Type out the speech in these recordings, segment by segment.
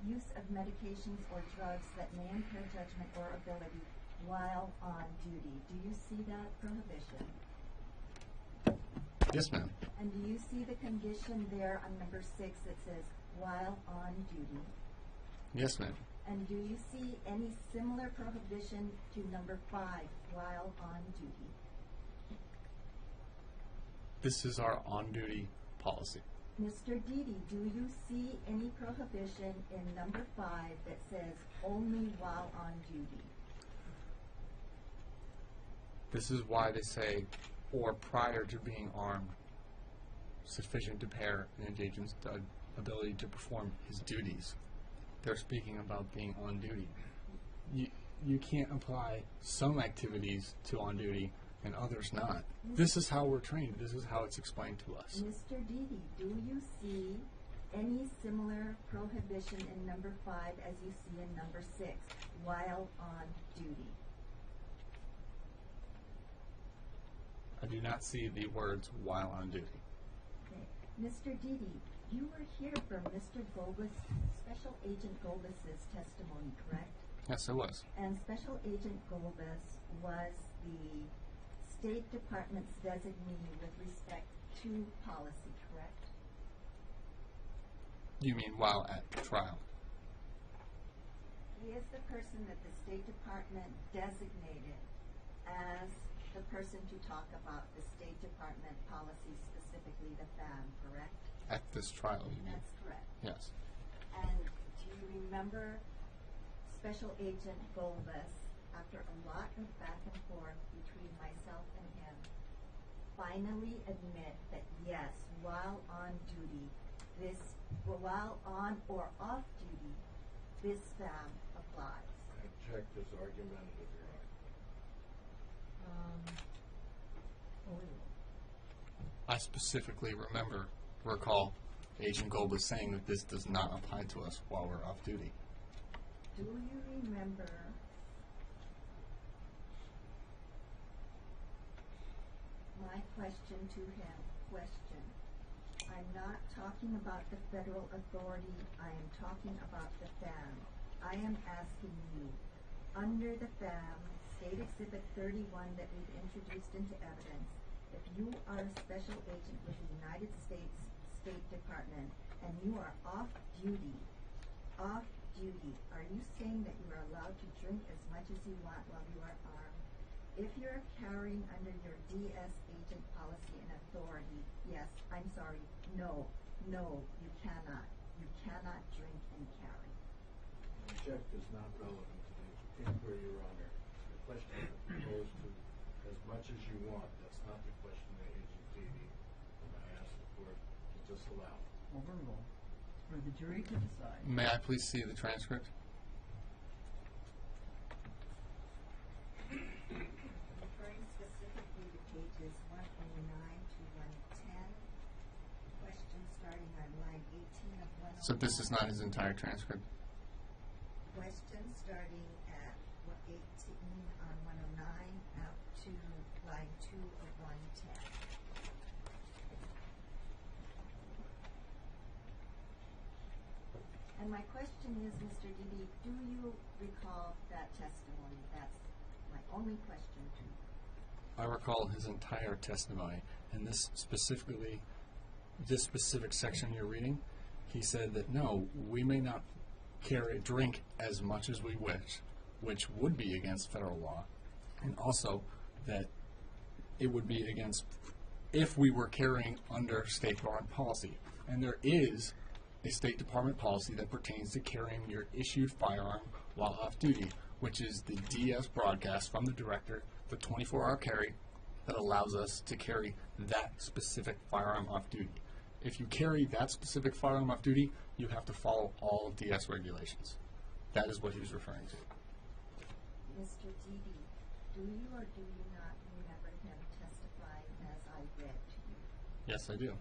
use of medications or drugs that may impair judgment or ability while on duty. Do you see that prohibition? Yes, ma'am. And do you see the condition there on number 6 that says while on duty? Yes, ma'am. And do you see any similar prohibition to number 5 while on duty? This is our on-duty policy. Mr. Deedy, do you see any prohibition in number 5 that says only while on duty? This is why they say, or prior to being armed, sufficient to impair an agent's ability to perform his duties. They're speaking about being on duty. You can't apply some activities to on duty and others not. This is how we're trained. This is how it's explained to us. Mr. Deedy, do you see any similar prohibition in number 5 as you see in number 6 while on duty? I do not see the words while on duty. Okay. Mr. Deedy, you were here for Mr. Gobus, Special Agent Gobus's testimony, correct? Yes, it was. And Special Agent Gobus was the State Department's designee with respect to policy, correct? You mean while at trial? He is the person that the State Department designated as the person to talk about the State Department policy, specifically the FAM, correct? At this trial, you mean? That's correct. Yes. And do you remember Special Agent Golbus, after a lot of back and forth between myself and him, finally admit that yes, while on duty, while on or off duty, this FAM applies? I object as argumentative, Your Honor. I specifically recall Agent Goldbus saying that this does not apply to us while we're off duty. Do you remember my question to him? Question. I'm not talking about the federal authority. I am talking about the FAM. I am asking you, under the FAM, State Exhibit 31 that we've introduced into evidence, if you are a special agent with the United States State Department and you are off duty, are you saying that you are allowed to drink as much as you want while you are armed? If you're carrying under your DS agent policy and authority, yes, I'm sorry, no, you cannot. You cannot drink and carry. Object is not relevant to the inquiry, Your Honor. The question goes to as much as you want. That's not the question that Agent Deedy, and I ask the court to disallow. Overrule. For the jury to decide. May I please see the transcript? Referring specifically to pages 109 to 110, questions starting on line 18 of 109. So this is not his entire transcript? Questions starting at 18 on 109 out to line 2 of 110. And my question is, Mr. Deedy, do you recall that testimony? That's my only question to you. I recall his entire testimony, and this specific section you're reading, he said that no, we may not drink as much as we wish, which would be against federal law, and also that it would be against if we were carrying under State Department policy. And there is a State Department policy that pertains to carrying your issued firearm while off duty, which is the DS broadcast from the director, the 24-hour carry that allows us to carry that specific firearm off duty. If you carry that specific firearm off duty, you have to follow all DS regulations. That is what he was referring to. Mr. Deedy, do you or do you not remember him testifying as I read to you? Yes, I do.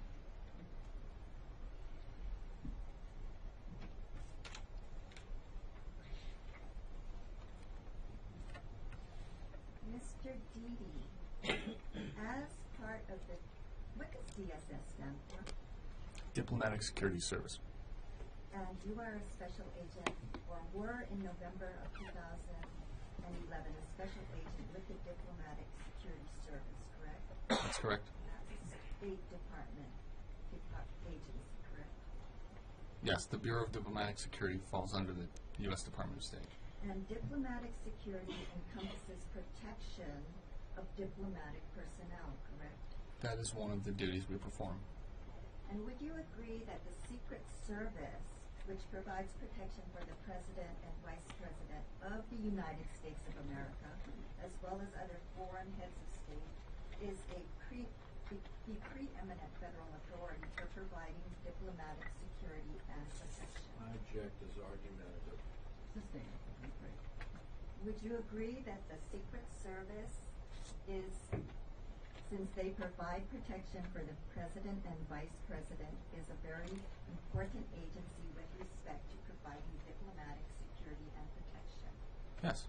Mr. Deedy, as part of the, what does DSS stand for? Diplomatic Security Service. And you are a special agent, or were in November of 2011, a special agent with the Diplomatic Security Service, correct? That's correct. That's a State Department agency, correct? Yes, the Bureau of Diplomatic Security falls under the U.S. Department of State. And diplomatic security encompasses protection of diplomatic personnel, correct? That is one of the duties we perform. And would you agree that the Secret Service, which provides protection for the President and Vice President of the United States of America, as well as other foreign heads of state, is the preeminent federal authority for providing diplomatic security and protection? I object as argumentative. Sustained. Right. Would you agree that the Secret Service is, since they provide protection for the President and Vice President, is a very important agency with respect to providing diplomatic security and protection? Yes.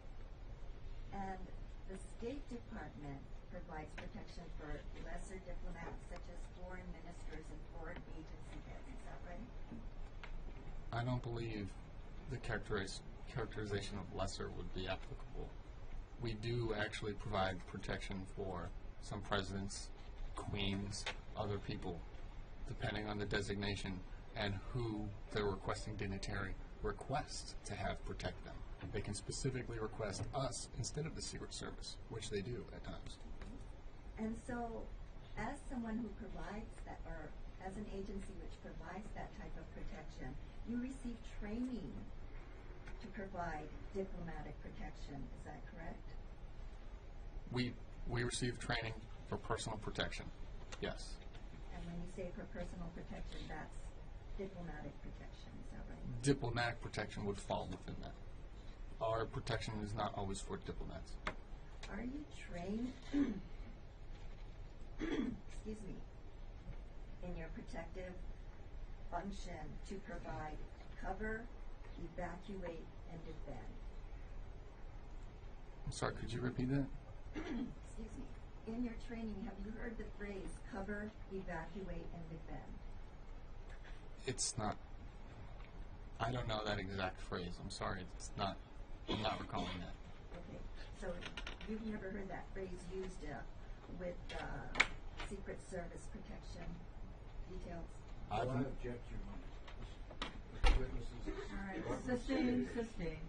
And the State Department provides protection for lesser diplomats such as foreign ministers and foreign agency heads, is that right? I don't believe the characterization of lesser would be applicable. We do actually provide protection for some presidents, queens, other people, depending on the designation and who the requesting dignitary requests to have protect them. They can specifically request us instead of the Secret Service, which they do at times. And so, as someone who provides that, or as an agency which provides that type of protection, you receive training to provide diplomatic protection, is that correct? We receive training for personal protection, yes. And when you say for personal protection, that's diplomatic protection, is that right? Diplomatic protection would fall within that. Our protection is not always for diplomats. Are you trained, excuse me, in your protective function to provide cover, evacuate, and defend? I'm sorry, could you repeat that? Excuse me. In your training, have you heard the phrase cover, evacuate, and defend? It's not. I don't know that exact phrase. I'm sorry. I'm not recalling that. Okay. So you've never heard that phrase used with Secret Service protection details? I object, Your Honor. Witnesses. All right. Sustained. Sustained.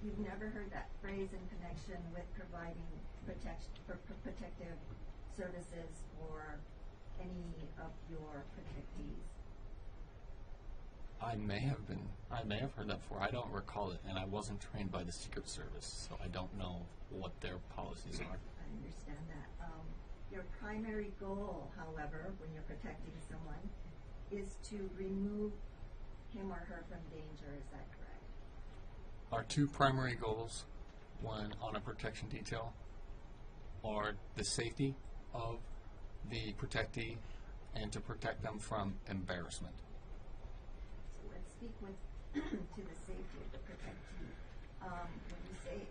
You've never heard that phrase in connection with providing protective services for any of your protectees? I may have heard that before. I don't recall it, and I wasn't trained by the Secret Service, so I don't know what their policies are. I understand that. Your primary goal, however, when you're protecting someone, is to remove him or her from danger. Is that correct? Our two primary goals when on a protection detail are the safety of the protectee and to protect them from embarrassment. So let's speak with to the safety of the protectee. When you say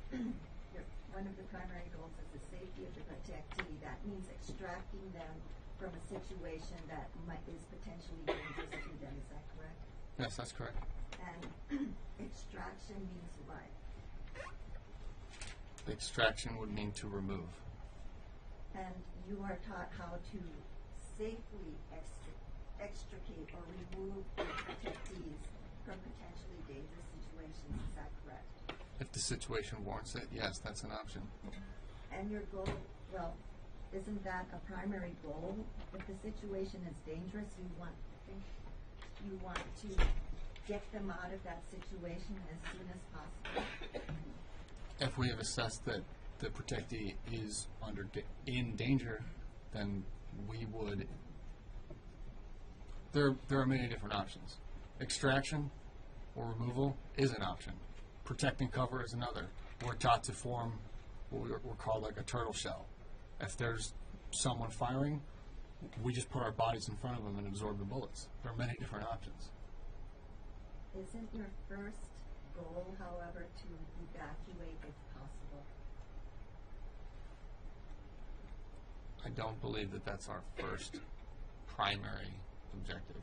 one of the primary goals is the safety of the protectee, that means extracting them from a situation that is potentially dangerous to them. Is that correct? Yes, that's correct. And extraction means what? Extraction would mean to remove. And you are taught how to safely extricate or remove the protectees from potentially dangerous situations. Is that correct? If the situation warrants it, yes, that's an option. And your goal, well, isn't that a primary goal? If the situation is dangerous, you want to get them out of that situation as soon as possible. If we have assessed that the protectee is in danger, then we would. There are many different options. Extraction or removal is an option. Protect and cover is another. We're taught to form what we're called like a turtle shell. If there's someone firing, we just put our bodies in front of them and absorb the bullets. There are many different options. Isn't your first goal, however, to evacuate if possible? I don't believe that that's our first primary objective.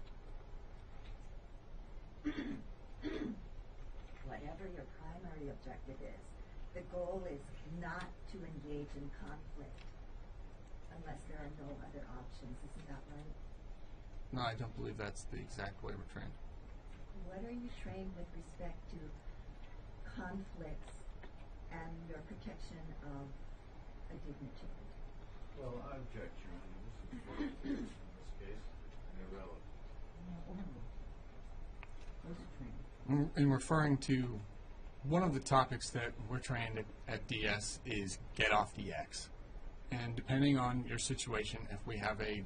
whatever your primary objective is, the goal is not to engage in conflict unless there are no other options. Isn't that right? No, I don't believe that's the exact way we're trained. What are you trained with respect to conflicts and your protection of a dignitary? Well, I object, Your Honor. This is politics in this case, and irrelevant. What's the training? In referring to one of the topics that we're trained at DS is get off the X. And depending on your situation, if we have a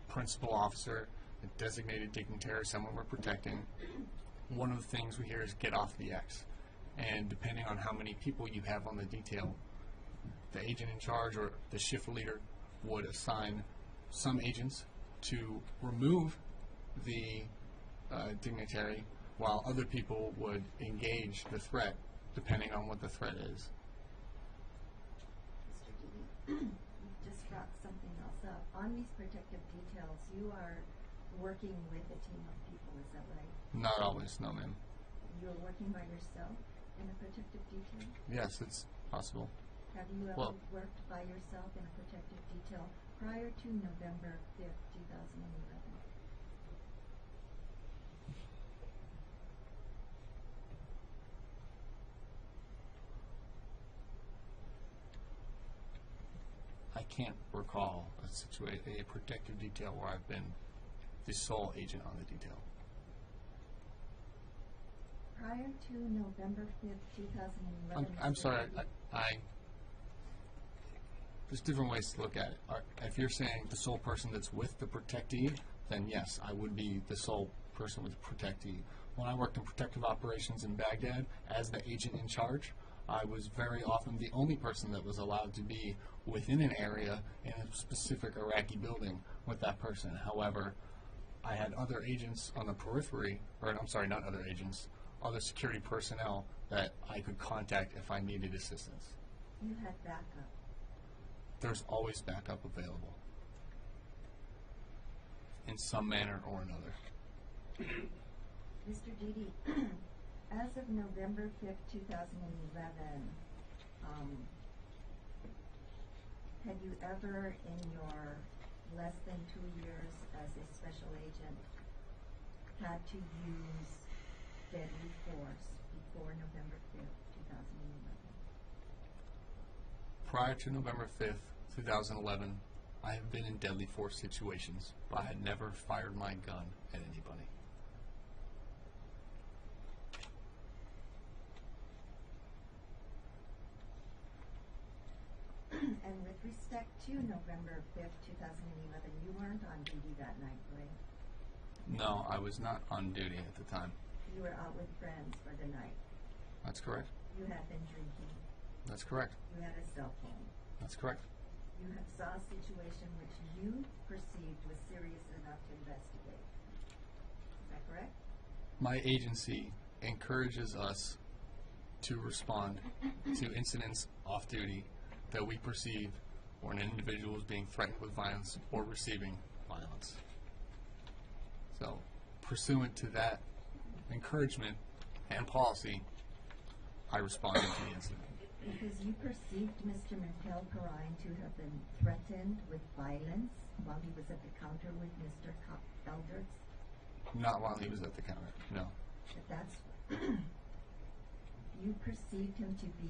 principal officer, a designated dignitary, someone we're protecting, one of the things we hear is get off the X. And depending on how many people you have on the detail, the agent in charge or the shift leader would assign some agents to remove the dignitary, while other people would engage the threat depending on what the threat is. Mr. Deedy, you just brought something else up. On these protective details, you are working with a team of people, is that right? Not always, no ma'am. You're working by yourself in a protective detail? Yes, it's possible. Have you ever Well- worked by yourself in a protective detail prior to November 5th, 2011? I can't recall a protective detail where I've been the sole agent on the detail. Prior to November 5th, 2011. I'm Mr. sorry, Deedy, there's different ways to look at it. If you're saying the sole person that's with the protectee, then yes, I would be the sole person with the protectee. When I worked in protective operations in Baghdad as the agent in charge, I was very often the only person that was allowed to be within an area in a specific Iraqi building with that person. However, I had other agents on the periphery, or I'm sorry, not other agents, other security personnel that I could contact if I needed assistance. You had backup. There's always backup available in some manner or another. Mr. Deedy, as of November 5th, 2011, had you ever in your less than 2 years as a special agent had to use deadly force before November 5th, 2011? Prior to November 5th, 2011, I have been in deadly force situations, but I had never fired my gun at anybody. And with respect to November 5th, 2011, you weren't on duty that night, right? No, I was not on duty at the time. You were out with friends for the night. That's correct. You had been drinking. That's correct. You had a cell phone. That's correct. You saw a situation which you perceived was serious enough to investigate. Is that correct? My agency encourages us to respond to incidents off duty that we perceive where an individual is being threatened with violence or receiving violence. So, pursuant to that encouragement and policy, I responded to the incident. Because you perceived Mr. Mikel Perrine to have been threatened with violence while he was at the counter with Mr. Elders? Not while he was at the counter, no. But that's... You perceived him to be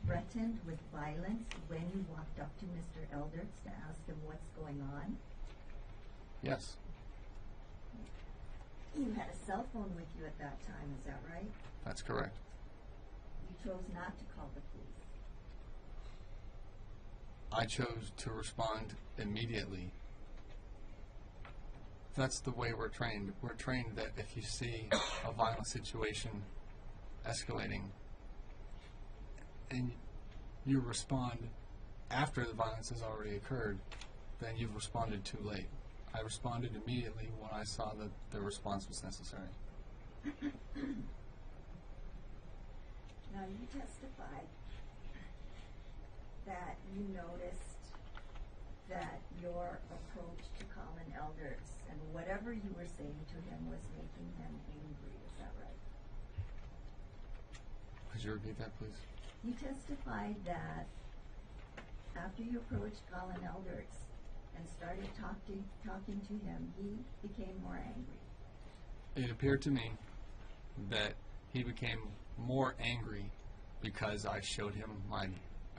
threatened with violence when you walked up to Mr. Elders to ask him what's going on? Yes, You had a cell phone with you at that time, is that right? that's correct. You chose not to call the police. I chose to respond immediately. That's the way we're trained. We're trained that if you see a violent situation escalating and you respond after the violence has already occurred, then you've responded too late. I responded immediately when I saw that the response was necessary. Now, you testified that you noticed that your approach to Colin Elders, and whatever you were saying to him was making him angry. Is that right? Could you repeat that, please? You testified that after you approached Colin Elders and started talking to him, he became more angry. It appeared to me that he became more angry because I showed him my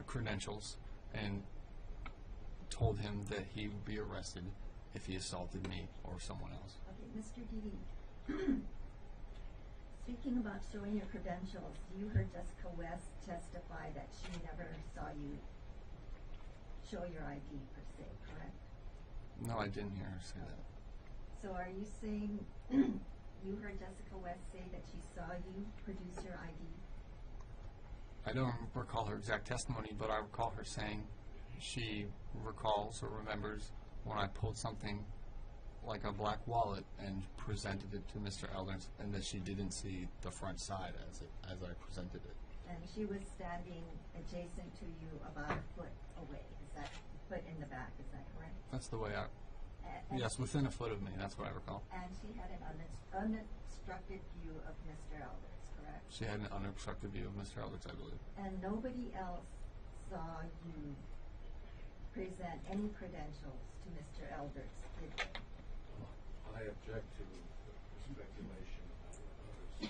credentials and told him that he would be arrested if he assaulted me or someone else. Okay, Mr. Deedy, speaking about showing your credentials, you heard Jessica West testify that she never saw you show your ID per se, correct? No, I didn't hear her say that. So are you saying you heard Jessica West say that she saw you produce your ID? I don't recall her exact testimony, but I recall her saying she recalls or remembers when I pulled something like a black wallet and presented it to Mr. Elders, and that she didn't see the front side as I presented it. And she was standing adjacent to you about a foot away. Is that foot in the back? Is that correct? That's the way I... And Yes, within a foot of me. That's what I recall. And she had an unobstructed view of Mr. Elders, correct? She had an unobstructed view of Mr. Elders, I believe. And nobody else saw you present any credentials to Mr. Elders, did they? I object to the speculation about what others.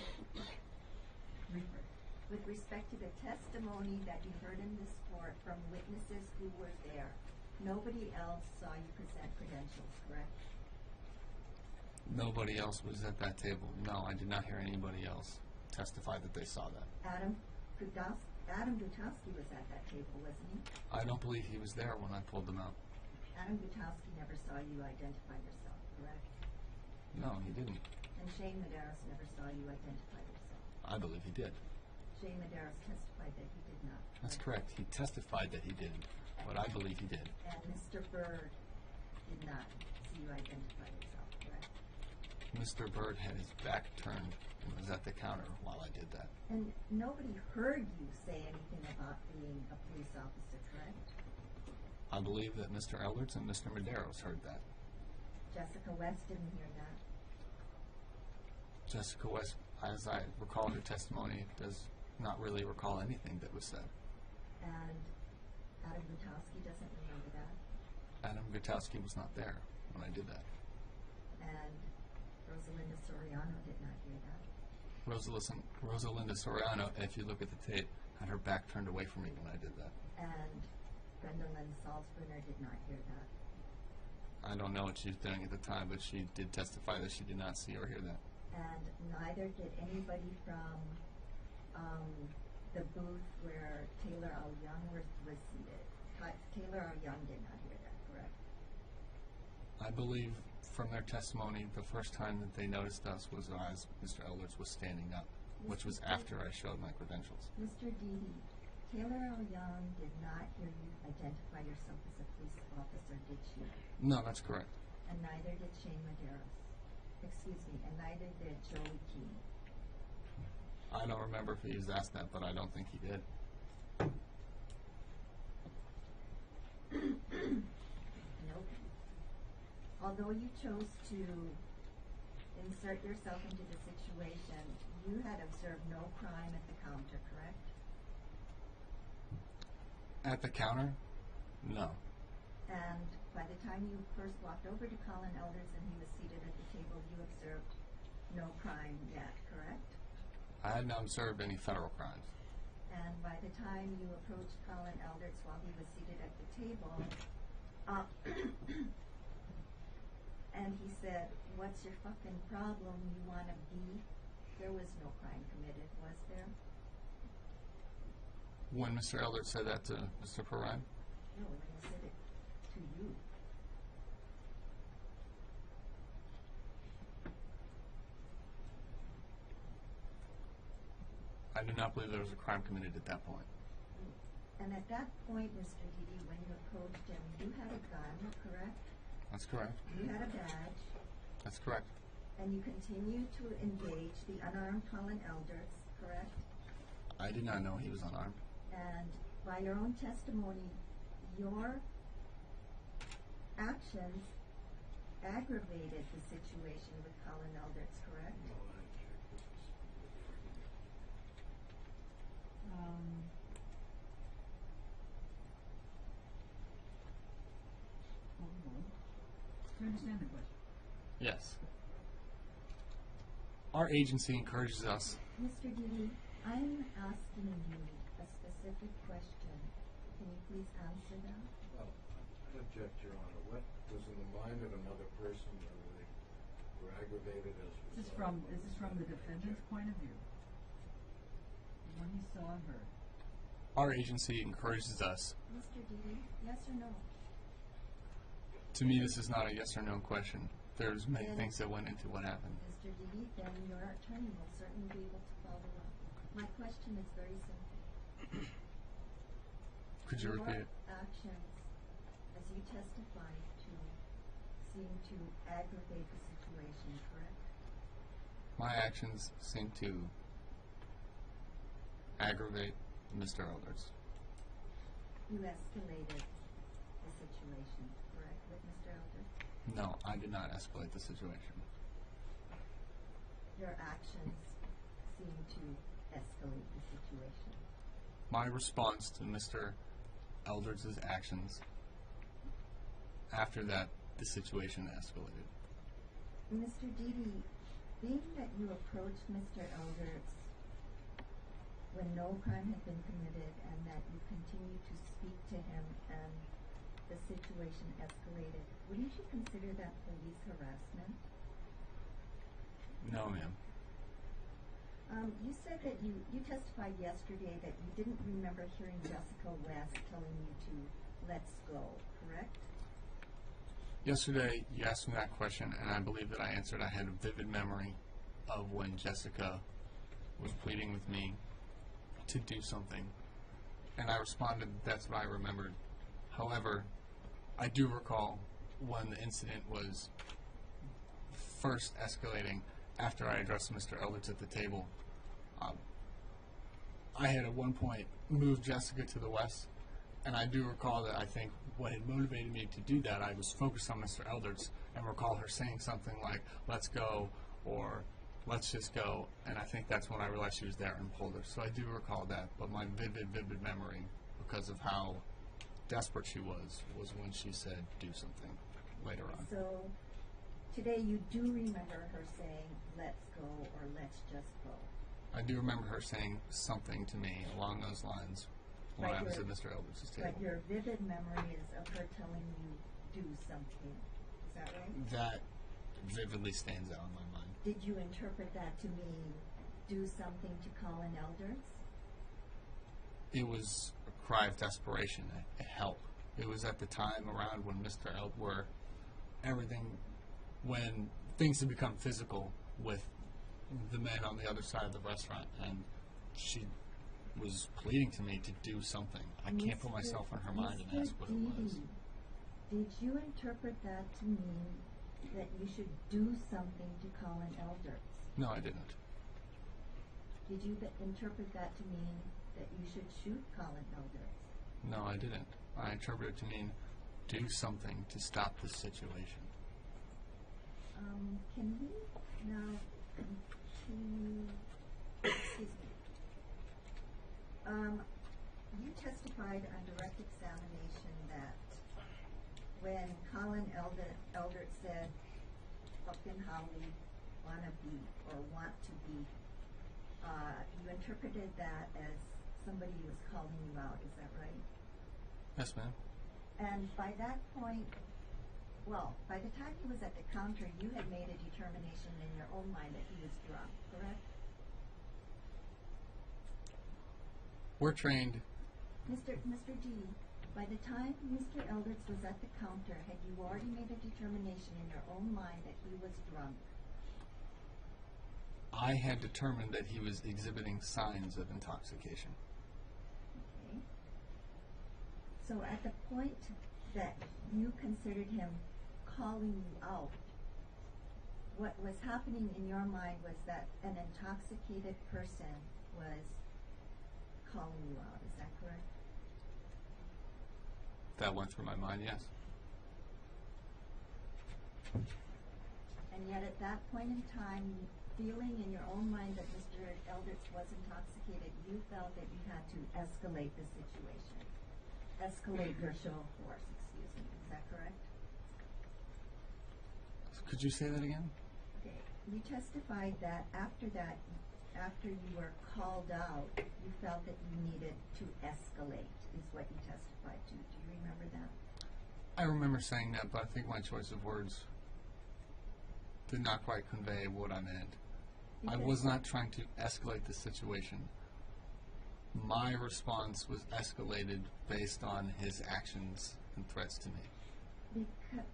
With respect to the testimony that you heard in this court from witnesses who were there, nobody else saw you present credentials, correct? Nobody else was at that table. No, I did not hear anybody else testify that they saw that. Adam Gutowski was at that table, wasn't he? I don't believe he was there when I pulled them out. Adam Gutowski never saw you identify yourself, correct? No, he didn't. And Shane Medeiros never saw you identify yourself. I believe he did. Shane Medeiros testified that he did not. That's correct. He testified that he didn't, but I believe he did. And Mr. Bird did not see you identify yourself, correct? Mr. Bird had his back turned and was at the counter while I did that. And nobody heard you say anything about being a police officer, correct? I believe that Mr. Elders and Mr. Medeiros heard that. Jessica West didn't hear that. Jessica West, as I recall her testimony, does not really recall anything that was said. And Adam Gutowski doesn't remember that. Adam Gutowski was not there when I did that. And Rosalinda Soriano did not hear that. Rosalinda Soriano, if you look at the tape, had her back turned away from me when I did that. And Gwendolyn Salzbrunner did not hear that. I don't know what she was doing at the time, but she did testify that she did not see or hear that. And neither did anybody from the booth where Taylor L. Young was seated. Taylor L. Young did not hear that, correct? I believe from their testimony, the first time that they noticed us was as Mr. Elders was standing up, which was after I showed my credentials. Mr. Deedy, Taylor L. Young did not hear you identify yourself as a police officer, did she? No, that's correct. And neither did Shane Medeiros. Excuse me, and neither did Joey Keene. I don't remember if he was asked that, but I don't think he did. Nope. Although you chose to insert yourself into the situation, you had observed no crime at the counter, correct? At the counter? No. And by the time you first walked over to Colin Elders and he was seated at the table, you observed no crime yet, correct? I had not observed any federal crimes. And by the time you approached Colin Elders while he was seated at the table, and he said, "What's your fucking problem? You want to beef?" There was no crime committed, was there? When Mr. Elders said that to Mr. Perrine? No, when he said it to you. I do not believe there was a crime committed at that point. And at that point, Mr. Deedy, when you approached him, you had a gun, correct? That's correct. You had a badge, That's correct. and you continued to engage the unarmed Colin Elders, correct? I did not know he was unarmed. And by your own testimony, your actions aggravated the situation with Colin Elders, correct? No, I object. This is the argument. Do you understand the question? Yes. Our agency encourages us. Mr. Deedy, I'm asking you a specific question. Can you please answer that? Well, I object, Your Honor. What was in the mind of another person, whether they were aggravated as a Is this result from of the defendant's point of view? What he saw and heard. Our agency encourages us. Mr. Deedy, yes or no? To me, this is not a yes or no question. There's many Then- things that went into what happened. Mr. Deedy, then your attorney will certainly be able to follow up. My question is very simple. Could you repeat it? Your actions, as you testified to, seem to aggravate the situation, correct? My actions seem to aggravate Mr. Elders. You escalated the situation, correct, with Mr. Elders? No, I did not escalate the situation. Your actions seem to escalate the situation. My response to Mr. Elders' actions after that, the situation escalated. Mr. Deedy, being that you approached Mr. Elders when no crime had been committed and that you continued to speak to him and the situation escalated, wouldn't you consider that police harassment? No, ma'am. You said that you testified yesterday that you didn't remember hearing Jessica West telling you to let's go, correct? Yesterday, you asked me that question, and I believe that I answered. I had a vivid memory of when Jessica was pleading with me to do something, and I responded, that's what I remembered. However, I do recall when the incident was first escalating after I addressed Mr. Elders at the table. I had at one point moved Jessica to the west, and I do recall that I think what had motivated me to do that, I was focused on Mr. Elders and recall her saying something like, let's go, or let's just go, and I think that's when I realized she was there and pulled her. So I do recall that, but my vivid memory, because of how desperate she was when she said do something later on. So today you do remember her saying let's go or let's just go. I do remember her saying something to me along those lines when But I was your- at Mr. Elders' table. But your vivid memory is of her telling you do something. Is that right? That vividly stands out in my mind. Did you interpret that to mean do something to Colin Elders? It was a cry of desperation, a help. It was at the time around when Mr. where when things had become physical with the men on the other side of the restaurant, and she was pleading to me to do something. I can't put myself in her mind and ask what it was. Deedy, did you interpret that to mean that you should do something to Colin Elders? No, I didn't. Did you interpret that to mean that you should shoot Colin Elders? No, I didn't. I interpreted it to mean do something to stop this situation. Can we now continue? Excuse me. You testified on direct examination that when Colin Elders said, fucking how we wanna be or want to be, you interpreted that as somebody was calling you out, is that right? Yes, ma'am. And by that point, well, by the time he was at the counter, you had made a determination in your own mind that he was drunk, correct? We're trained. Mr. D, by the time Mr. Elders was at the counter, had you already made a determination in your own mind that he was drunk? I had determined that he was exhibiting signs of intoxication. Okay. So at the point that you considered him calling you out, what was happening in your mind was that an intoxicated person was calling you out, is that correct? That went through my mind, yes. And yet at that point in time, feeling in your own mind that Mr. Eldritch was intoxicated, you felt that you had to escalate the situation. Escalate your show of force, excuse me. Is that correct? Could you say that again? Okay. You testified that, after you were called out, you felt that you needed to escalate, is what you testified to. Do you remember that? I remember saying that, but I think my choice of words did not quite convey what I meant. I was not trying to escalate the situation. My response was escalated based on his actions and threats to me. Because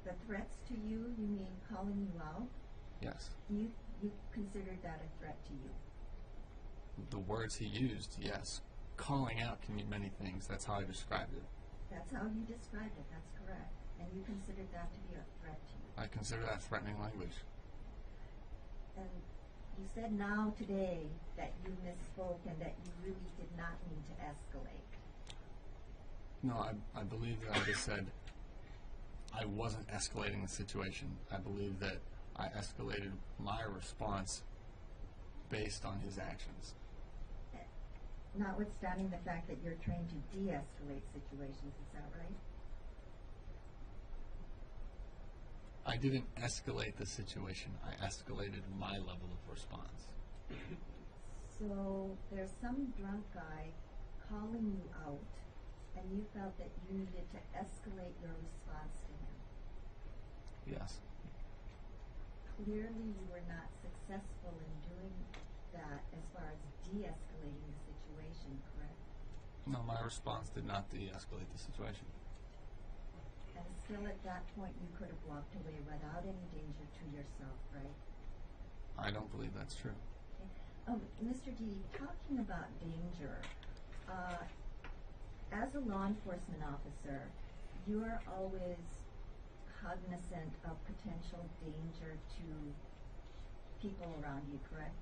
the threats to you, you mean calling you out? Yes. You considered that a threat to you? The words he used, yes. Calling out can mean many things. That's how I described it. That's how you described it, that's correct. And you considered that to be a threat to you? I consider that threatening language. And you said now today that you misspoke and that you really did not mean to escalate. No, I believe that I just said I wasn't escalating the situation. I believe that I escalated my response based on his actions. Notwithstanding the fact that you're trained to de-escalate situations, is that right? I didn't escalate the situation. I escalated my level of response. So there's some drunk guy calling you out, and you felt that you needed to escalate your response to him. Yes. Clearly you were not successful in doing that as far as de-escalating the situation, correct? No, my response did not de-escalate the situation. And still at that point you could have walked away without any danger to yourself, right? I don't believe that's true. Okay. Mr. Deedy, talking about danger, as a law enforcement officer, you're always cognizant of potential danger to people around you, correct?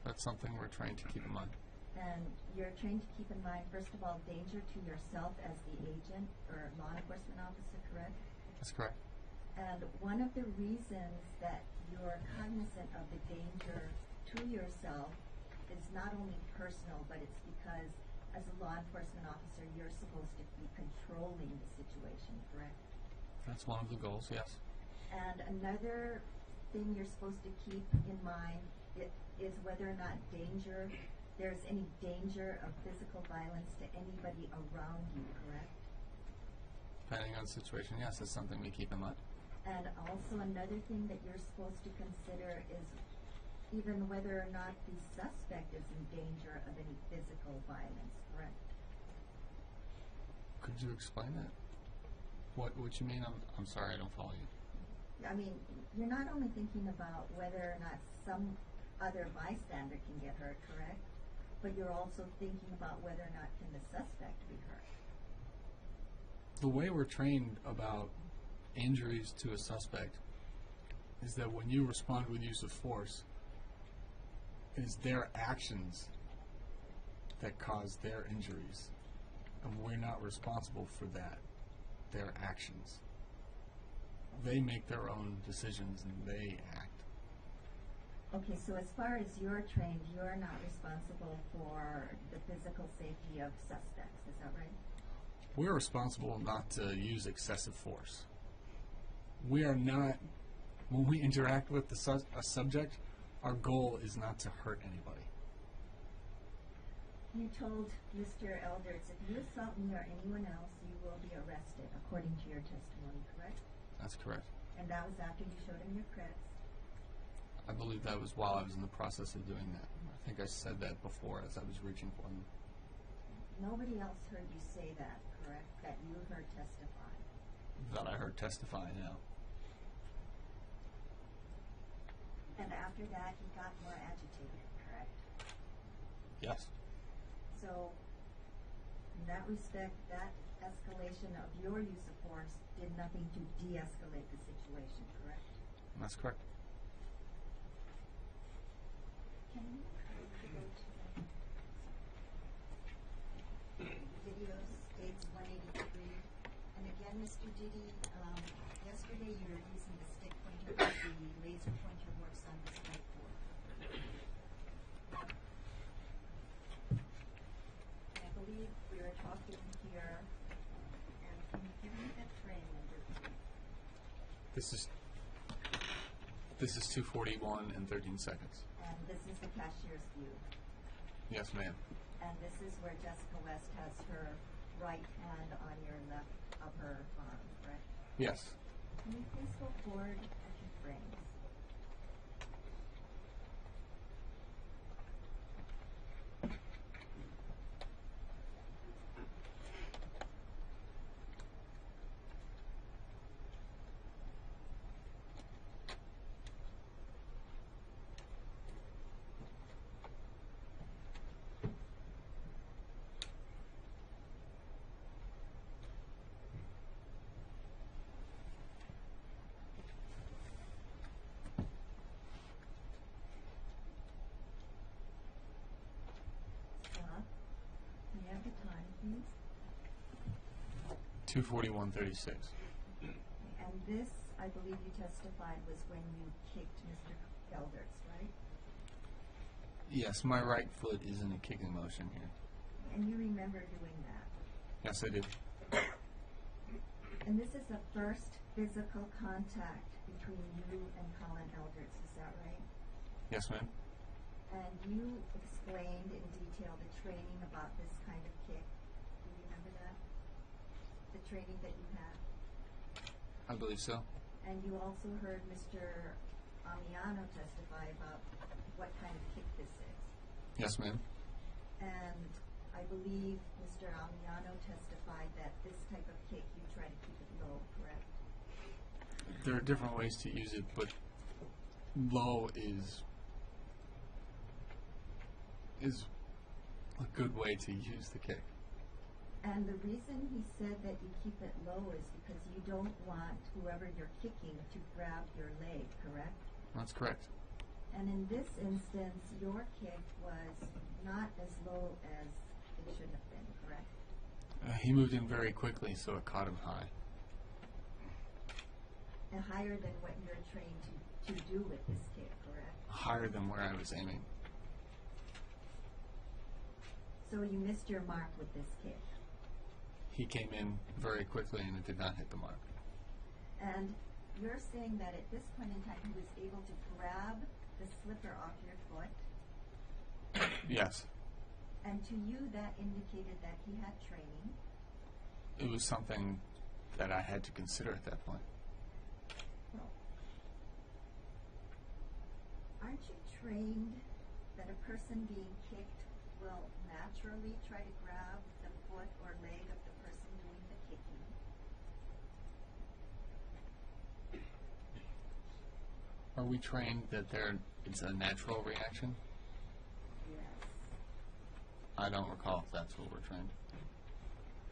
That's something we're trained to keep in mind. And you're trained to keep in mind, first of all, danger to yourself as the agent or law enforcement officer, correct? That's correct. And one of the reasons that you're cognizant of the danger to yourself is not only personal, but it's because as a law enforcement officer, you're supposed to be controlling the situation, correct? That's one of the goals, yes. And another thing you're supposed to keep in mind is whether or not there's any danger of physical violence to anybody around you, correct? Depending on the situation, yes, that's something we keep in mind. And also another thing that you're supposed to consider is even whether or not the suspect is in danger of any physical violence, correct? Could you explain that? What you mean? I'm sorry, I don't follow you. I mean, you're not only thinking about whether or not some other bystander can get hurt, correct? But you're also thinking about whether or not can the suspect be hurt. The way we're trained about injuries to a suspect is that when you respond with use of force, it is their actions that cause their injuries, and we're not responsible for that, their actions. They make their own decisions and they act. Okay, so as far as you're trained, you're not responsible for the physical safety of suspects, is that right? We're responsible not to use excessive force. We are not, when we interact with a subject, our goal is not to hurt anybody. You told Mr. Elders, if you assault me or anyone else, you will be arrested, according to your testimony, correct? That's correct. And that was after you showed him your credits. I believe that was while I was in the process of doing that. I think I said that before as I was reaching for them. Nobody else heard you say that, correct? That you heard testify. That I heard testify now. And after that, he got more agitated, correct? Yes. So, in that respect, that escalation of your use of force did nothing to de-escalate the situation, correct? That's correct. Can you go to the video states 183? And again, Mr. Deedy, yesterday you were using the stick when This is 2:41 and 13 seconds. And this is the cashier's view. Yes, ma'am. And this is where Jessica West has her right hand on your left of her arm, correct? Yes. Can you please go forward a few frames? Stop. Can you have the time, please? 2:41:36. And this, I believe you testified, was when you kicked Mr. Gelderts, right? Yes, my right foot is in a kicking motion here. And you remember doing that. Yes, I do. And this is the first physical contact between you and Colin Elderts, is that right? Yes, ma'am. And you explained in detail the training about this kind of kick. Do you remember that? The training that you had? I believe so. And you also heard Mr. Amiano testify about what kind of kick this is. Yes, ma'am. And I believe Mr. Amiano testified that this type of kick, you try to keep it low, correct? There are different ways to use it, but low is a good way to use the kick. And the reason he said that you keep it low is because you don't want whoever you're kicking to grab your leg, correct? That's correct. And in this instance, your kick was not as low as it should have been, correct? He moved in very quickly, so it caught him high. And higher than what you're trained to do with this kick, correct? Higher than where I was aiming. So you missed your mark with this kick. He came in very quickly and it did not hit the mark. And you're saying that at this point in time, he was able to grab the slipper off your foot, Yes. and to you that indicated that he had training. It was something that I had to consider at that point. Well, aren't you trained that a person being kicked will naturally try to grab the foot or leg of the person doing the kicking? Are we trained that it's a natural reaction? Yes. I don't recall if that's what we're trained.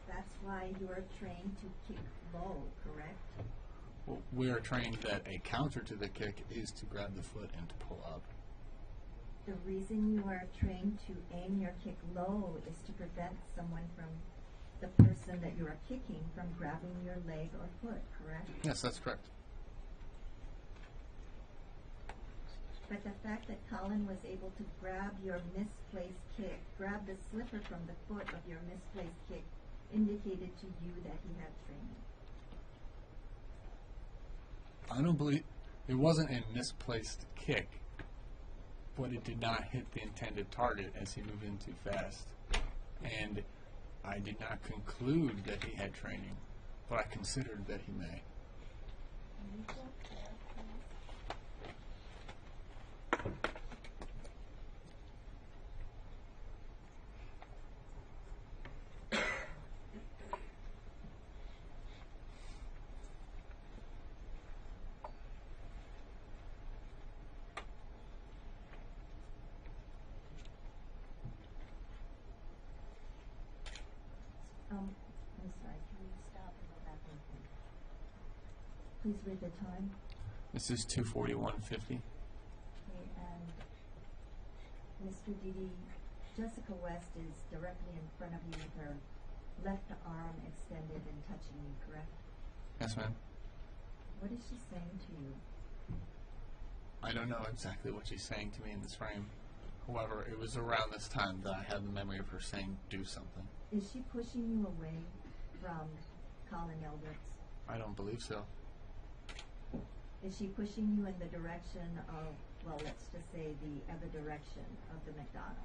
That's why you're trained to kick low, correct? Well, we are trained that a counter to the kick is to grab the foot and to pull up. The reason you are trained to aim your kick low is to prevent someone from, the person that you are kicking, from grabbing your leg or foot, correct? Yes, that's correct. But the fact that Colin was able to grab your misplaced kick, grab the slipper from the foot of your misplaced kick, indicated to you that he had training. I don't believe it wasn't a misplaced kick, but it did not hit the intended target as he moved in too fast. And I did not conclude that he had training, but I considered that he may. Can you go there, please? I'm sorry, can you stop and go back one thing? Please read the time. This is 2:41:50. Okay, and Mr. Deedy, Jessica West is directly in front of you with her left arm extended and touching you, correct? Yes, ma'am. What is she saying to you? I don't know exactly what she's saying to me in this frame. However, it was around this time that I had the memory of her saying, "Do something." Is she pushing you away from Colin Elderts? I don't believe so. Is she pushing you in the direction of, well, let's just say the other direction of the McDonald's?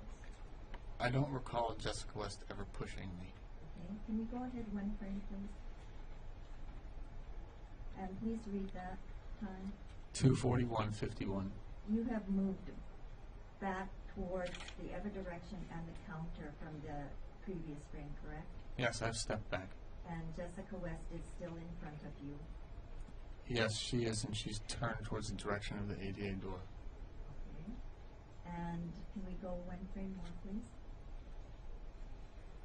I don't recall Jessica West ever pushing me. Okay, can we go ahead one frame, please? And please read that time. 2:41:51. You have moved back towards the other direction and the counter from the previous frame, correct? Yes, I've stepped back. And Jessica West is still in front of you. Yes, she is, and she's turned towards the direction of the ADA door. Okay. And can we go one frame more, please?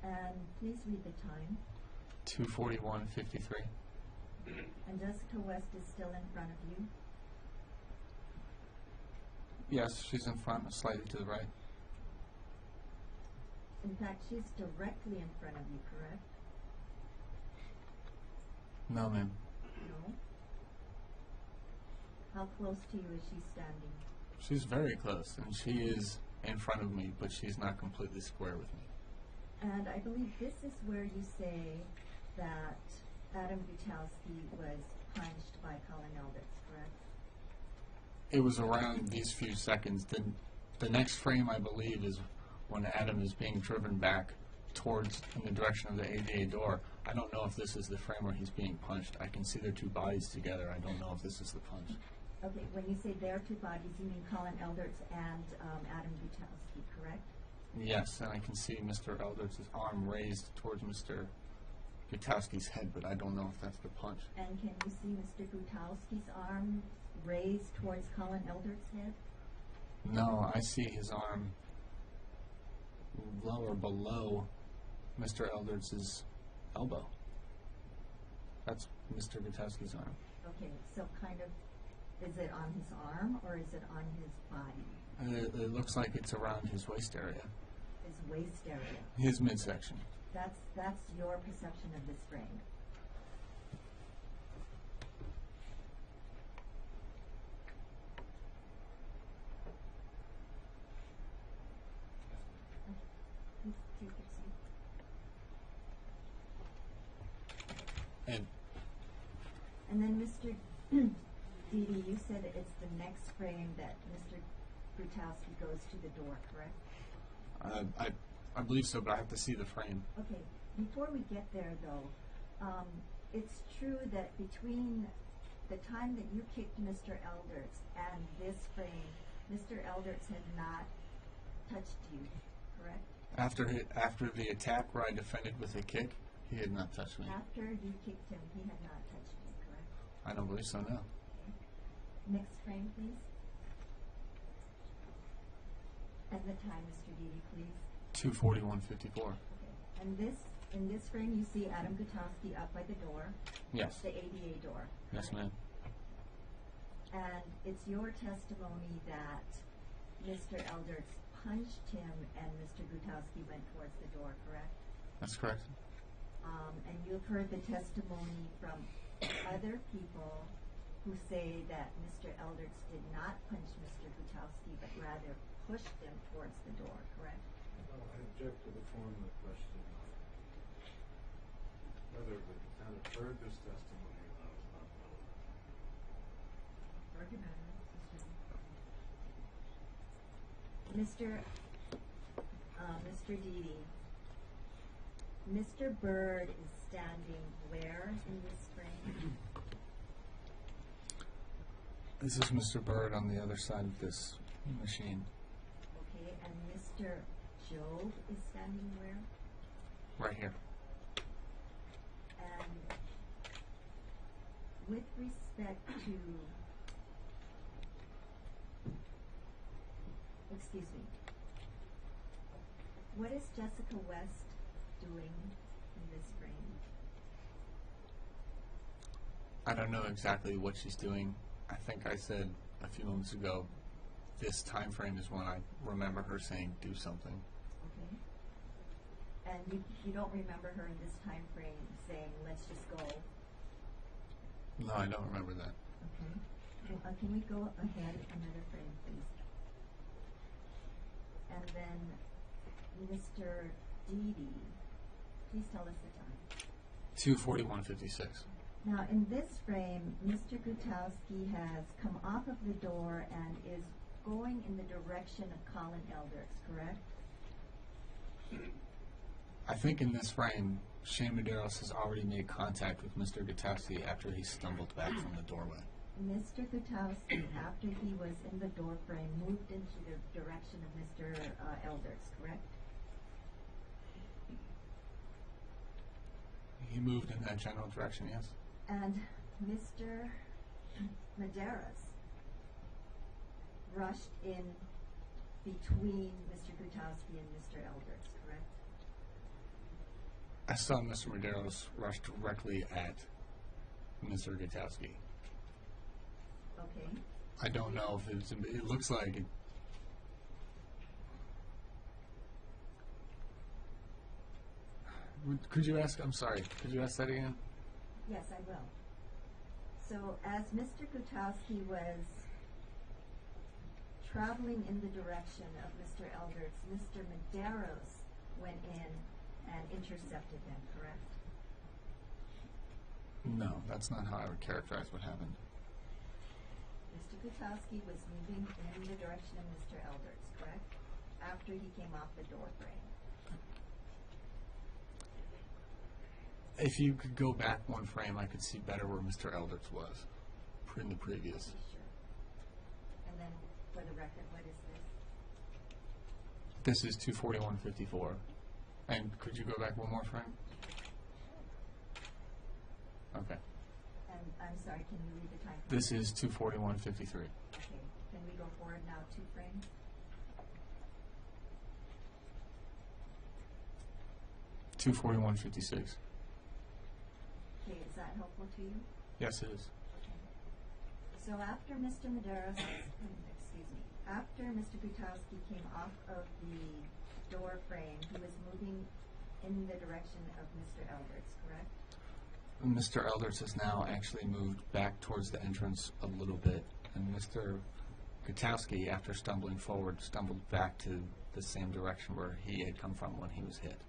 And please read the time. 2:41:53. And Jessica West is still in front of you. Yes, she's in front, slightly to the right. In fact, she's directly in front of you, correct? No, ma'am. No. How close to you is she standing? She's very close, and she is in front of me, but she's not completely square with me. And I believe this is where you say that Adam Butowski was punched by Colin Elders, correct? It was around these few seconds. The next frame, I believe, is when Adam is being driven back towards in the direction of the ADA door. I don't know if this is the frame where he's being punched. I can see their two bodies together. I don't know if this is the punch. Okay, when you say their two bodies, you mean Colin Elders and Adam Butowski, correct? Yes, and I can see Mr. Elders' arm raised towards Mr. Gutowski's head, but I don't know if that's the punch. And can you see Mr. Butowski's arm raised towards Colin Elders' head? No, I see his arm lower below Mr. Elders' elbow. That's Mr. Gutowski's arm. Okay, so kind of, is it on his arm or is it on his body? It looks like it's around his waist area, His waist area. his midsection. That's your perception of this frame. Please take your seat. And then Mr. Deedy, you said it's the next frame that Mr. Butowski goes to the door, correct? I believe so, but I have to see the frame. Okay, before we get there though, it's true that between the time that you kicked Mr. Elders and this frame, Mr. Elders had not touched you, correct? After the attack where I defended with a kick, he had not touched me. After you kicked him, he had not touched you, correct? I don't believe so, no. Okay. Next frame, please. And the time, Mr. Deedy, please. 2:41:54. Okay. And in this frame, you see Adam Gutowski up by the door, Yes. the ADA door. Yes, correct? ma'am. And it's your testimony that Mr. Elders punched him and Mr. Gutowski went towards the door, correct? That's correct. And you've heard the testimony from other people who say that Mr. Elders did not punch Mr. Gutowski, but rather pushed him towards the door, correct? No, I object to the form of the question. Whether the defendant heard this testimony or not is not relevant. Mr. Deedy, Mr. Bird is standing where in this frame? This is Mr. Bird on the other side of this machine. Okay, and Mr. Job is standing where? Right here. And with respect to, excuse me, what is Jessica West doing in this frame? I don't know exactly what she's doing. I think I said a few moments ago, this time frame is when I remember her saying, do something. Okay. And you don't remember her in this time frame saying, let's just go? No, I don't remember that. Okay. Can we go ahead another frame, please? And then Mr. Deedy, please tell us the time. 2:41:56. Now, in this frame, Mr. Gutowski has come off of the door and is going in the direction of Colin Elders, correct? I think in this frame, Shane Medeiros has already made contact with Mr. Gutowski after he stumbled back from the doorway. Mr. Gutowski, after he was in the door frame, moved into the direction of Mr. Elders, correct? He moved in that general direction, yes. And Mr. Medeiros rushed in between Mr. Gutowski and Mr. Elders, correct? I saw Mr. Medeiros rush directly at Mr. Gutowski. Okay. I don't know if it looks like it. Could you ask, I'm sorry, could you ask that again? Yes, I will. So as Mr. Gutowski was traveling in the direction of Mr. Elders, Mr. Medeiros went in and intercepted them, correct? No, that's not how I would characterize what happened. Mr. Gutowski was moving in the direction of Mr. Elders, correct? After he came off the door frame. If you could go back one frame, I could see better where Mr. Elders was in the previous. Sure. And then, for the record, what is this? This is 241.54. And could you go back one more frame? Okay. And I'm sorry, can you read the time? This is 241.53. Okay. Can we go forward now 2 frames? $241.56. Okay, is that helpful to you? Yes, it is. So after Mr. Medeiros, excuse me, after Mr. Gutowski came off of the door frame, he was moving in the direction of Mr. Elders, correct? Mr. Elders has now actually moved back towards the entrance a little bit, and Mr. Gutowski, after stumbling forward, stumbled back to the same direction where he had come from when he was hit.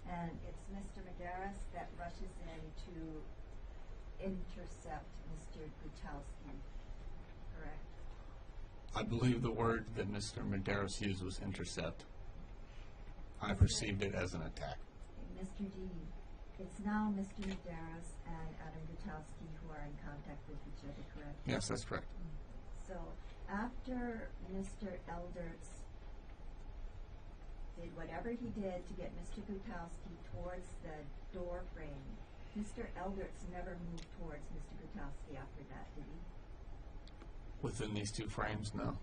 And it's Mr. Medeiros that rushes in to intercept Mr. Gutowski, correct? I believe the word that Mr. Medeiros used was intercept. I perceived it as an attack. Mr. Deedy, it's now Mr. Medeiros and Adam Gutowski who are in contact with each other, correct? Yes, that's correct. So after Mr. Elders did whatever he did to get Mr. Gutowski towards the door frame, Mr. Elders never moved towards Mr. Gutowski after that, did he? Within these 2 frames, no.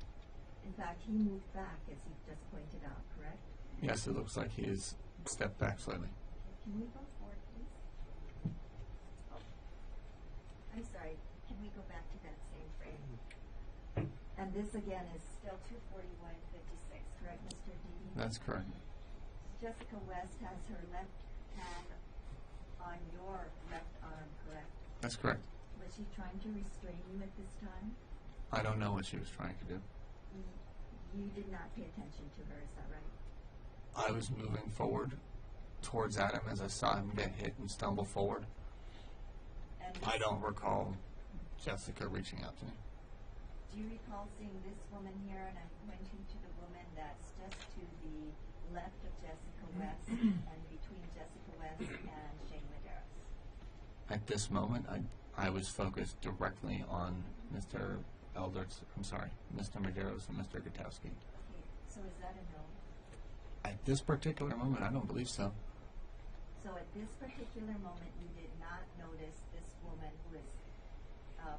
In fact, he moved back, as he just pointed out, correct? Yes, it looks like he has stepped back slightly. Can we go forward, please? Oh. I'm sorry, can we go back to that same frame? And this again is still 241.56, correct, Mr. Deedy? That's correct. Jessica West has her left hand on your left arm, correct? That's correct. Was she trying to restrain you at this time? I don't know what she was trying to do. You did not pay attention to her, is that right? I was moving forward towards Adam as I saw him get hit and stumble forward. And I don't recall Jessica reaching out to me. do you recall seeing this woman here, and I'm pointing to the woman that's just to the left of Jessica West and between Jessica West and Shane Medeiros? At this moment, I was focused directly on Mr. Mr. Medeiros and Mr. Gutowski. Okay, so is that a no? At this particular moment, I don't believe so. So at this particular moment, you did not notice this woman who is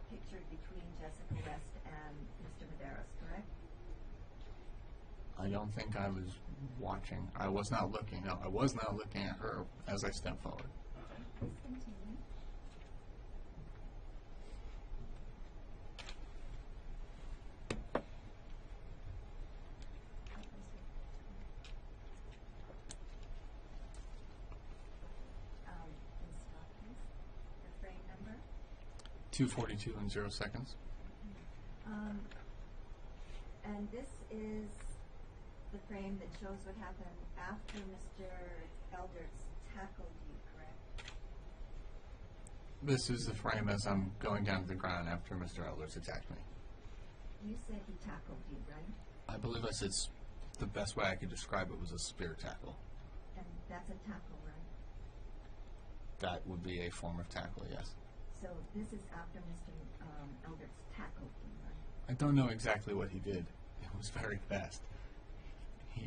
pictured between Jessica West and Mr. Medeiros, correct? I don't think I was watching. I was not looking. No, I was not looking at her as I stepped forward. Please continue. And stop, please. The frame number. 2:42 and 0 seconds. And this is the frame that shows what happened after Mr. Elders tackled you, correct? This is the frame as I'm going down to the ground after Mr. Elders attacked me. You said he tackled you, right? I believe I said the best way I could describe it was a spear tackle. And that's a tackle, right? That would be a form of tackle, yes. So this is after Mr. Eldert's tackled you, right? I don't know exactly what he did. It was very fast.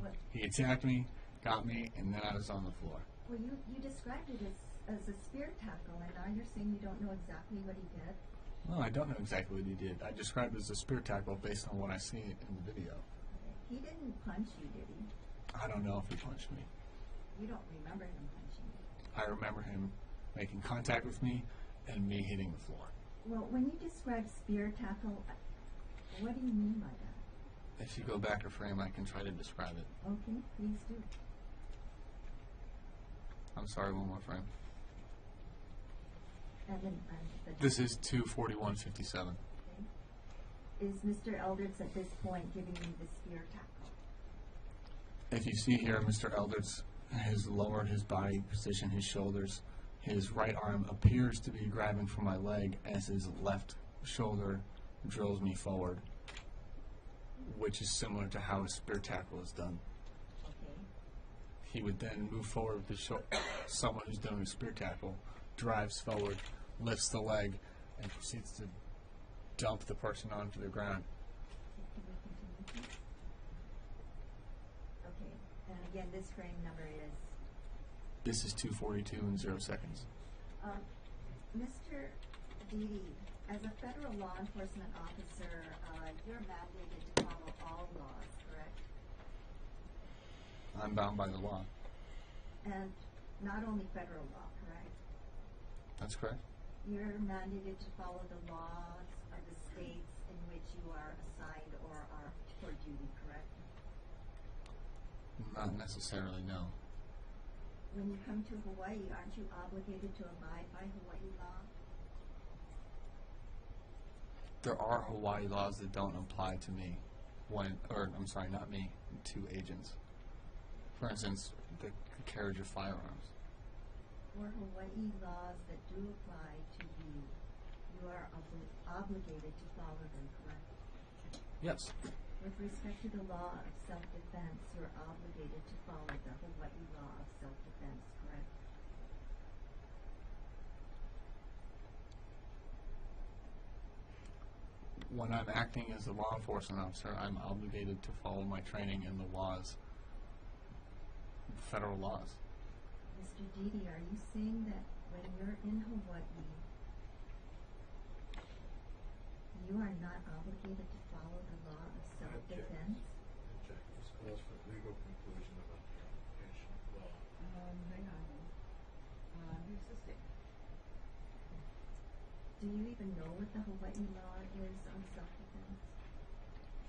What? He attacked me, got me, and then I was on the floor. Well, you described it as a spear tackle, and now you're saying you don't know exactly what he did? Well, I don't know exactly what he did. I described it as a spear tackle based on what I see in the video. He didn't punch you, did he? I don't know if he punched me. You don't remember him punching you. I remember him making contact with me and me hitting the floor. Well, when you describe spear tackle, what do you mean by that? If you go back a frame, I can try to describe it. Okay, please do. I'm sorry, one more frame. And then, This is 241:57. okay. Is Mr. Eldertz at this point giving you the spear tackle? If you see here, Mr. Eldertz has lowered his body position, his shoulders. His right arm appears to be grabbing for my leg as his left shoulder drills me forward, which is similar to how a spear tackle is done. Okay. He would then move forward with his shoulder. Someone who's doing a spear tackle drives forward, lifts the leg, and proceeds to dump the person onto the ground. Can we continue, please? Okay, and again, this frame number is? This is 2:42 in 0 seconds. Mr. Deedy, as a federal law enforcement officer, you're mandated to follow all laws, correct? I'm bound by the law. And not only federal law, correct? That's correct. You're mandated to follow the laws of the states in which you are assigned or are for duty, correct? Not necessarily, no. When you come to Hawaii, aren't you obligated to abide by Hawaii law? There are Hawaii laws that don't apply to me I'm sorry, not me, to agents. For instance, the carriage of firearms. For Hawaii laws that do apply to you, you are obligated to follow them, correct? Yes. With respect to the law of self-defense, you're obligated to follow the Hawaii law of self-defense, correct? When I'm acting as a law enforcement officer, I'm obligated to follow my training in the laws, federal laws. Mr. Deedy, are you saying that when you're in Hawaii, you are not obligated to follow the law of self-defense? Check. This calls for legal conclusion about the application of law. Hang on. Here's the statement. Do you even know what the Hawaii law is on self-defense?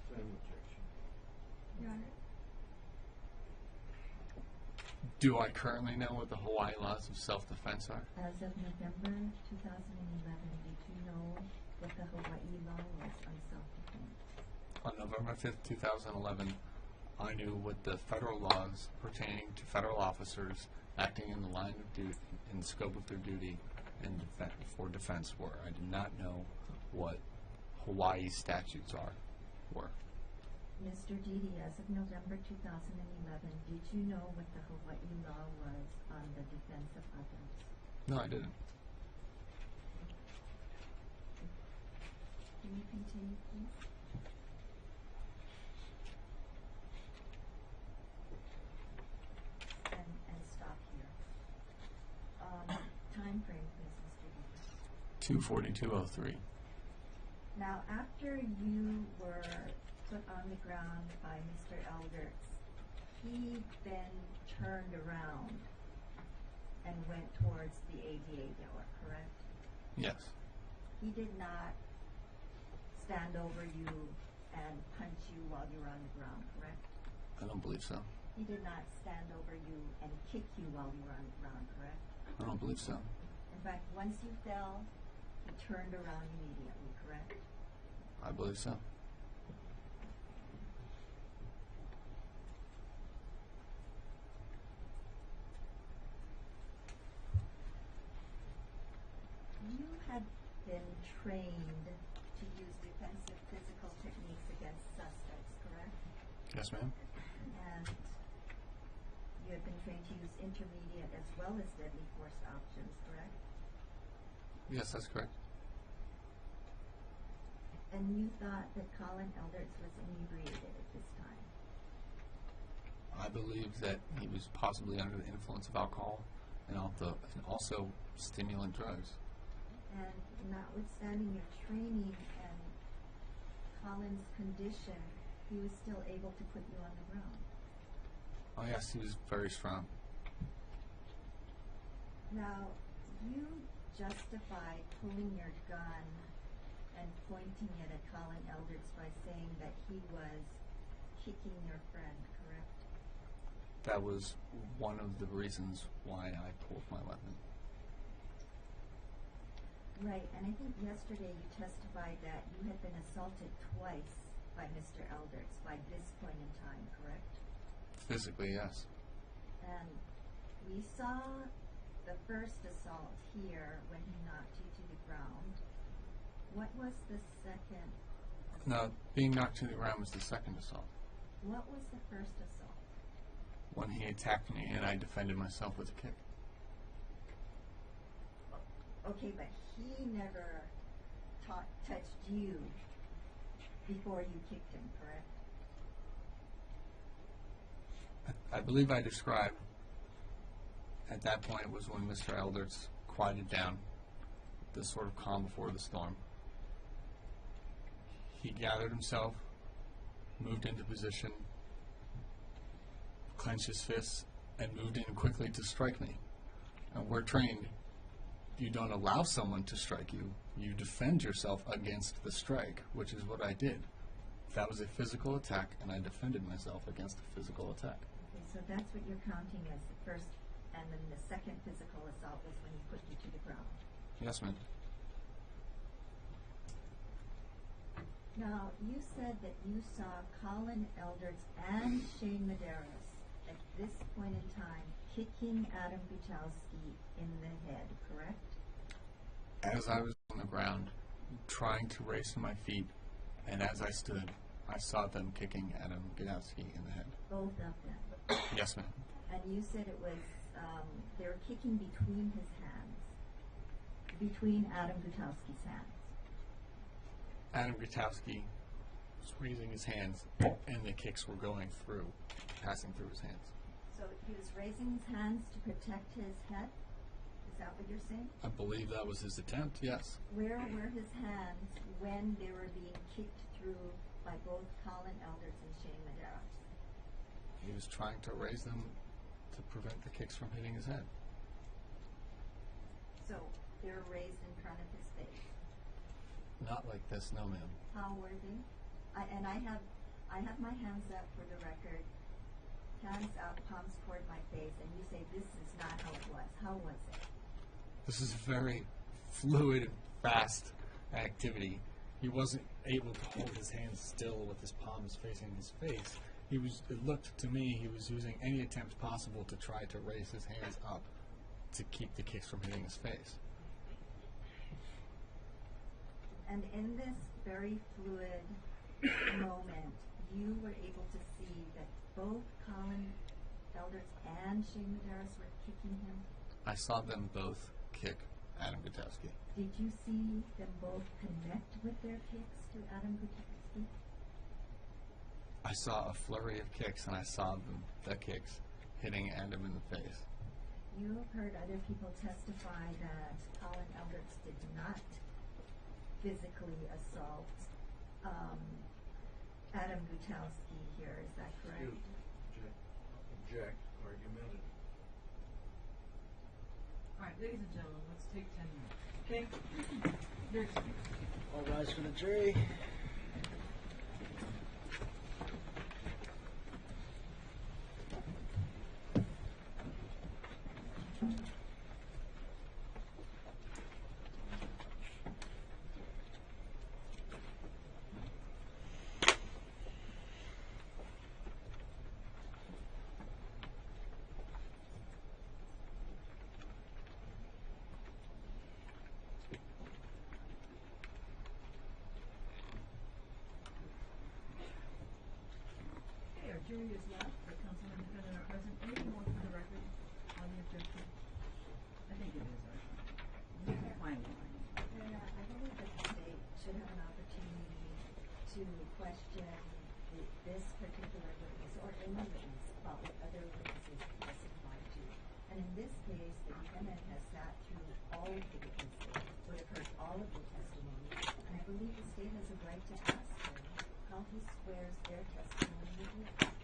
Same objection. Your Honor? Do I currently know what the Hawaii laws of self-defense are? As of November 2011, did you know what the Hawaii law was on self-defense? On November 5th, 2011, I knew what the federal laws pertaining to federal officers acting in the line of duty, in the scope of their duty, and for defense were. I did not know what Hawaii statutes were. Mr. Deedy, as of November 2011, did you know what the Hawaii law was on the defense of others? No, I didn't. Can you continue, please? And stop here. Time frame, please, Mr. Deedy. 242:03. Now, after you were put on the ground by Mr. Eldertz, he then turned around and went towards the ADA door, correct? Yes. He did not stand over you and punch you while you were on the ground, correct? I don't believe so. He did not stand over you and kick you while you were on the ground, correct? I don't believe so. In fact, once you fell, he turned around immediately, correct? I believe so. You trained to use defensive physical techniques against suspects, correct? Yes, ma'am. And you have been trained to use intermediate as well as deadly force options, correct? Yes, that's correct. And you thought that Colin Elderts was inebriated at this time? I believe that he was possibly under the influence of alcohol and also stimulant drugs. And notwithstanding your training and Colin's condition, he was still able to put you on the ground. Oh, yes, he was very strong. Now, you justified pulling your gun and pointing it at Colin Elderts by saying that he was kicking your friend, correct? That was one of the reasons why I pulled my weapon. Right, and I think yesterday you testified that you had been assaulted twice by Mr. Elderts by this point in time, correct? Physically, yes. And we saw the first assault here when he knocked you to the ground. What was the second assault? No, being knocked to the ground was the second assault. What was the first assault? When he attacked me and I defended myself with a kick. Okay, but he never touched you before you kicked him, correct? I believe I described at that point was when Mr. Elderts quieted down, the sort of calm before the storm. He gathered himself, moved into position, clenched his fists, and moved in quickly to strike me. And we're trained. You don't allow someone to strike you. You defend yourself against the strike, which is what I did. That was a physical attack, and I defended myself against a physical attack. Okay, so that's what you're counting as the first, and then the second physical assault was when he put you to the ground. Yes, ma'am. Now, you said that you saw Colin Elderts and Shane Medeiros at this point in time kicking Adam Gutowski in the head, correct? As I was on the ground, trying to raise to my feet, and as I stood, I saw them kicking Adam Gutowski in the head. Both of them. Yes, ma'am. And you said it was, they were kicking between his hands, between Adam Gutowski's hands. Adam Gutowski was raising his hands, and the kicks were going through, passing through his hands. So he was raising his hands to protect his head? Is that what you're saying? I believe that was his attempt, yes. Where were his hands when they were being kicked through by both Colin Elderts and Shane Medeiros? He was trying to raise them to prevent the kicks from hitting his head. So they were raised in front of his face. Not like this, no, ma'am. How were they? I have my hands up for the record. Hands up, palms toward my face, and you say this is not how it was. How was it? This is very fluid and fast activity. He wasn't able to hold his hands still with his palms facing his face. It looked to me he was using any attempt possible to try to raise his hands up to keep the kicks from hitting his face. And in this very fluid moment, you were able to see that both Colin Elderts and Shane Medeiros were kicking him? I saw them both kick Adam Gutowski. Did you see them both connect with their kicks to Adam Gutowski? I saw a flurry of kicks, and I saw the kicks hitting Adam in the face. You have heard other people testify that Colin Elderts did not physically assault Adam Gutowski here. Is that correct? Object, argumentative. All right, ladies and gentlemen, let's take 10 minutes. Okay? Your excuse. All rise for the jury. jury is left, the counsel and defendant are present. Anything more for the record on the objection? I think it is, actually. Final line. Yeah, I believe that the state should have an opportunity to question this particular witness or any witness about what other witnesses testified to. And in this case, the defendant has sat through all of the witnesses, would have heard all of the testimony, and I believe the state has a right to ask him how he squares their testimony with it.